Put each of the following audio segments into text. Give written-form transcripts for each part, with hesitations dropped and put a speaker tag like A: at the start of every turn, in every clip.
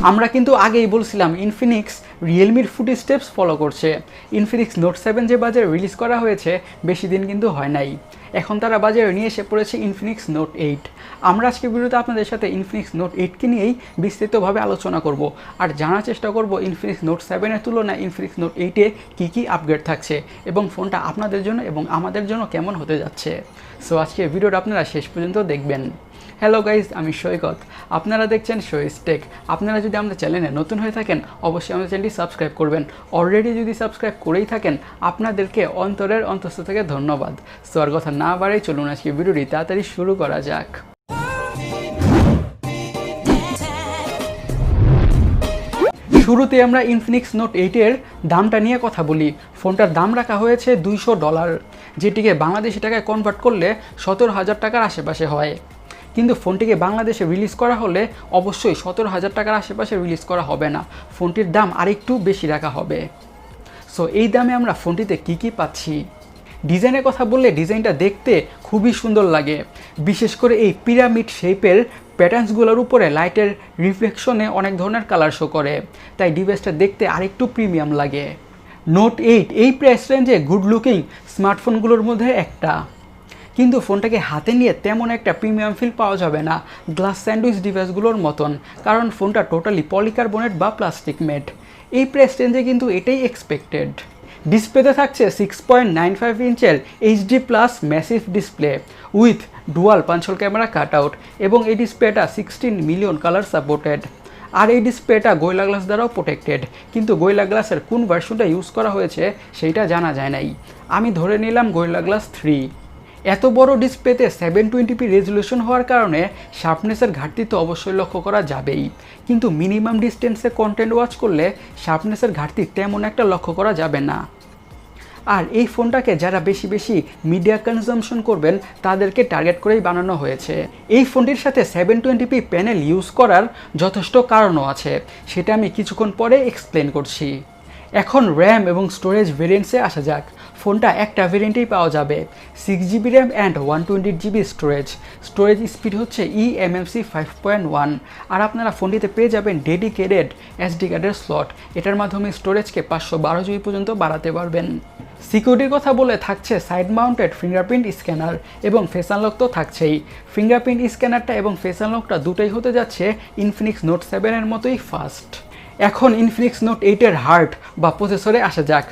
A: আমরা কিন্তু আগেই বলছিলাম ইনফিনিক্স রিয়েলমির ফুটস্টেপস ফলো করছে। ইনফিনিক্স নোট 7 যে বাজারে রিলিজ করা হয়েছে বেশি দিন কিন্তু হয় নাই, এখন তারা বাজারে নিয়ে এসে পড়েছে ইনফিনিক্স নোট 8। আমরা আজকে ভিডিওতে আপনাদের সাথে ইনফিনিক্স নোট 8কে নিয়েই বিস্তারিতভাবে আলোচনা করব আর জানার চেষ্টা করব ইনফিনিক্স নোট 7-এর তুলনায় ইনফিনিক্স নোট 8-এ কী আপগ্রেড থাকছে এবং ফোনটা আপনাদের জন্য এবং আমাদের জন্য কেমন হতে যাচ্ছে। সো আজকে ভিডিওটা আপনারা শেষ পর্যন্ত দেখবেন। হ্যালো গাইজ, আমি সৈকত, আপনারা দেখছেন সোয়েজ টেক। আপনারা যদি আমাদের চ্যানেলে নতুন হয়ে থাকেন অবশ্যই আমাদের চ্যানেলটি সাবস্ক্রাইব করবেন। অলরেডি যদি সাবস্ক্রাইব করেই থাকেন আপনাদেরকে অন্তরের অন্তঃস্থ থেকে ধন্যবাদ। সো আর কথা না বাড়াই চলুন আজকে ভিডিওটি তাড়াতাড়ি শুরু করা যাক। শুরুতে আমরা ইনফিনিক্স নোট 8-এর দামটা নিয়ে কথা বলি। ফোনটার দাম রাখা হয়েছে $200, যেটিকে বাংলাদেশি টাকায় কনভার্ট করলে 17,000 টাকার আশেপাশে হয়। কিন্তু ফোনটিকে বাংলাদেশে রিলিজ করা হলে অবশ্যই 17,000 টাকার আশেপাশে রিলিজ করা হবে না, ফোনটির দাম আরেকটু বেশি রাখা হবে। সো এই দামে আমরা ফোনটিতে কী পাচ্ছি। ডিজাইনের কথা বললে ডিজাইনটা দেখতে খুবই সুন্দর লাগে, বিশেষ করে এই পিরামিড শেপের প্যাটার্নসগুলোর উপরে লাইটের রিফ্লেকশনে অনেক ধরনের কালার শো করে, তাই ডিভাইসটা দেখতে আরেকটু প্রিমিয়াম লাগে। নোট 8 এই প্রাইস রেঞ্জে গুড লুকিং স্মার্টফোনগুলোর মধ্যে একটা, কিন্তু ফোনটাকে হাতে নিয়ে তেমন একটা প্রিমিয়াম ফিল পাওয়া যাবে না গ্লাস স্যান্ডউইচ ডিভাইসগুলোর মতন, কারণ ফোনটা টোটালি পলিকার্বনেট বা প্লাস্টিক মেড। এই প্রাইস রেঞ্জে কিন্তু এটাই এক্সপেক্টেড। ডিসপ্লেতে থাকছে 6.95 ইঞ্চের HD+ massive display with dual punch hole camera cutout, এবং এই ডিসপ্লেটা 16 মিলিয়ন কালার সাপোর্টেড। আর এই ডিসপ্লেটা গোরিলা গ্লাস দ্বারাও প্রোটেক্টেড, কিন্তু গোরিলা গ্লাসের কোন ভার্সনটা ইউজ করা হয়েছে সেইটা জানা যায় নাই। আমি ধরে নিলাম গোরিলা গ্লাস 3। এত বড় ডিসপ্লেতে 720p রেজলিউশন হওয়ার কারণে শার্পনেসের ঘাটতি তো অবশ্যই লক্ষ্য করা যাবেই, কিন্তু মিনিমাম ডিস্টেন্সে কন্টেন্ট ওয়াচ করলে শার্পনেসের ঘাটতি তেমন একটা লক্ষ্য করা যাবে না। আর এই ফোনটাকে যারা বেশি মিডিয়া কনজামশন করবেন তাদেরকে টার্গেট করেই বানানো হয়েছে। এই ফোনটির সাথে 720p প্যানেল ইউজ করার যথেষ্ট কারণও আছে, সেটা আমি কিছুক্ষণ পরে এক্সপ্লেন করছি। এখন র্যাম এবং স্টোরেজ ভেরিয়েন্টসে আসা যাক। ফোনটা একটা ভেরিয়েন্টেই পাওয়া যাবে, 6GB RAM and 128GB storage. Storage speed হচ্ছে eMMC 5.1, আর আপনারা ফোনটিতে পেয়ে যাবেন ডেডিকেটেড SD কার্ডের স্লট। এটার মাধ্যমে স্টোরেজকে 512GB পর্যন্ত বাড়াতে পারবেন। সিকিউরিটির কথা বলে থাকছে সাইড মাউন্টেড ফিঙ্গারপ্রিন্ট স্ক্যানার এবং ফেস আনলক তো থাকছেই। ফিঙ্গারপ্রিন্ট স্ক্যানারটা এবং ফেস আনলকটা দুটোই হতে যাচ্ছে ইনফিনিক্স নোট 7-এর মতোই ফাস্ট। এখন ইনফিনিক্স নোট 8-এর হার্ট বা প্রসেসরে আসা যাক।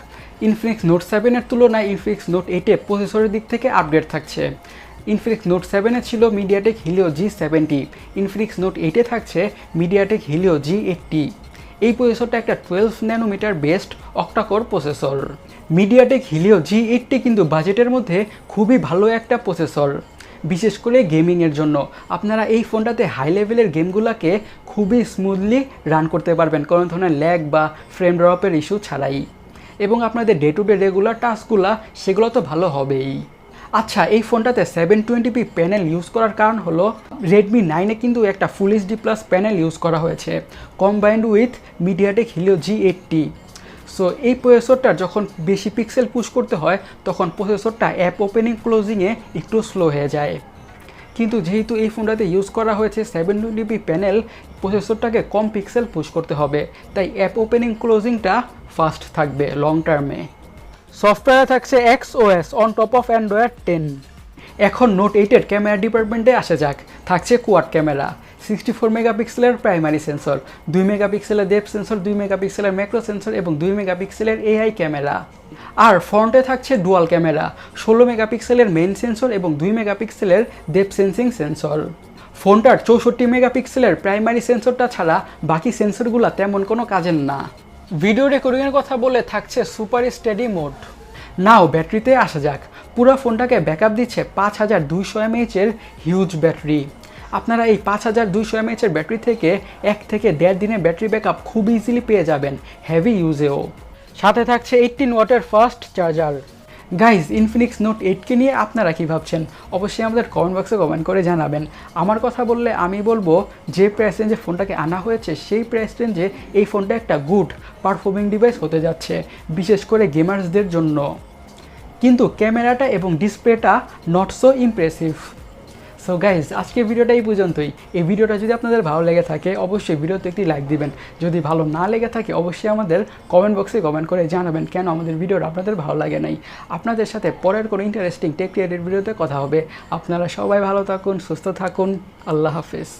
A: ইনফিনিক্স নোট 7-এর তুলনায় ইনফিনিক্স নোট 8-এ প্রসেসরের দিক থেকে আপগ্রেড থাকছে। ইনফিনিক্স নোট 7-এ ছিল MediaTek Helio G70, Infinix note 8-এ থাকছে মিডিয়াটেক হিলিও G80। এই প্রসেসরটা একটা 12 nanometer based octa core processor. MediaTek Helio G80 কিন্তু বাজেটের মধ্যে খুবই ভালো একটা প্রসেসর, বিশেষ করে গেমিংয়ের জন্য। আপনারা এই ফোনটাতে হাই লেভেলের গেমগুলোকে খুবই স্মুথলি রান করতে পারবেন কোনো ধরনের ল্যাগ বা ফ্রেম ড্রপের ইস্যু ছাড়াই, এবং আপনাদের ডে টু ডে রেগুলার টাস্কগুলো সেগুলো তো ভালো হবেই। আচ্ছা, এই ফোনটাতে 720p প্যানেল ইউজ করার কারণ হলো Redmi 9-এ কিন্তু একটা ফুল HD+ প্যানেল ইউজ করা হয়েছে combined with MediaTek Helio G80। So এই প্রসেসরটা যখন বেশি পিক্সেল পুশ করতে হয় তখন প্রসেসরটা অ্যাপ ওপেনিং ক্লোজিংয়ে একটু স্লো হয়ে যায়, কিন্তু যেহেতু এই ফোনটাতে ইউজ করা হয়েছে 720p প্যানেল, প্রসেসরটাকে কম পিক্সেল পুশ করতে হবে, তাই অ্যাপ ওপেনিং ক্লোজিংটা ফাস্ট থাকবে লং টার্মে। সফটওয়্যারে থাকছে XOS on top of Android 10। এখন নোট 8-এর ক্যামেরা ডিপার্টমেন্টে আসা যাক। থাকছে কোয়াড ক্যামেরা, 64 মেগাপিক্সেলের প্রাইমারি সেন্সর, 2 মেগাপিক্সেলের ডেপথ সেন্সর, 2 মেগাপিক্সেলের ম্যাক্রো সেন্সর এবং 2 মেগাপিক্সেলের AI ক্যামেরা। আর ফ্রন্টে থাকছে ডুয়াল ক্যামেরা, 16 মেগাপিক্সেলের মেইন সেন্সর এবং 2 মেগাপিক্সেলের ডেপথ সেন্সিং সেন্সর। ফোনটার 64 মেগাপিক্সেলের প্রাইমারি সেন্সরটা ছাড়া বাকি সেন্সরগুলো তেমন কোনো কাজের না। ভিডিও রেকর্ডিংয়ের কথা বলে থাকছে সুপার স্টেডি মোড। নাও ব্যাটারিতে আসা যাক। পুরো ফোনটাকে ব্যাকআপ দিচ্ছে 5200 mAh-এর হিউজ ব্যাটারি। আপনারা এই 5200 mAh-এর ব্যাটারি থেকে 1 থেকে 1.5 দিনের ব্যাটারি ব্যাকআপ খুব ইজিলি পেয়ে যাবেন হেভি ইউজেও। সাথে থাকছে 18 ওয়াটের fast charger. Guys, Infinix note 8কে নিয়ে আপনারা কী ভাবছেন অবশ্যই আমাদের কমেন্ট বক্সে কমেন্ট করে জানাবেন। আমার কথা বললে আমি বলবো যে প্রাইস রেঞ্জে ফোনটাকে আনা হয়েছে সেই প্রাইস রেঞ্জে এই ফোনটা একটা গুড পারফর্মিং ডিভাইস হতে যাচ্ছে, বিশেষ করে গেমার্সদের জন্য। কিন্তু ক্যামেরাটা এবং ডিসপ্লেটা not so impressive. So guys আজকের ভিডিওটা এই পর্যন্তই। এই ভিডিওটা যদি আপনাদের ভালো লেগে থাকে অবশ্যই ভিডিওতে একটি লাইক দিবেন। যদি ভালো না লেগে থাকে অবশ্যই আমাদের কমেন্ট বক্সে কমেন্ট করে জানাবেন কেন আমাদের ভিডিওটা আপনাদের ভালো লাগে নাই। আপনাদের সাথে পরের কোনো ইন্টারেস্টিং টেক রিলেটেড ভিডিওতে কথা হবে। আপনারা সবাই ভালো থাকুন, সুস্থ থাকুন। আল্লাহ হাফেজ।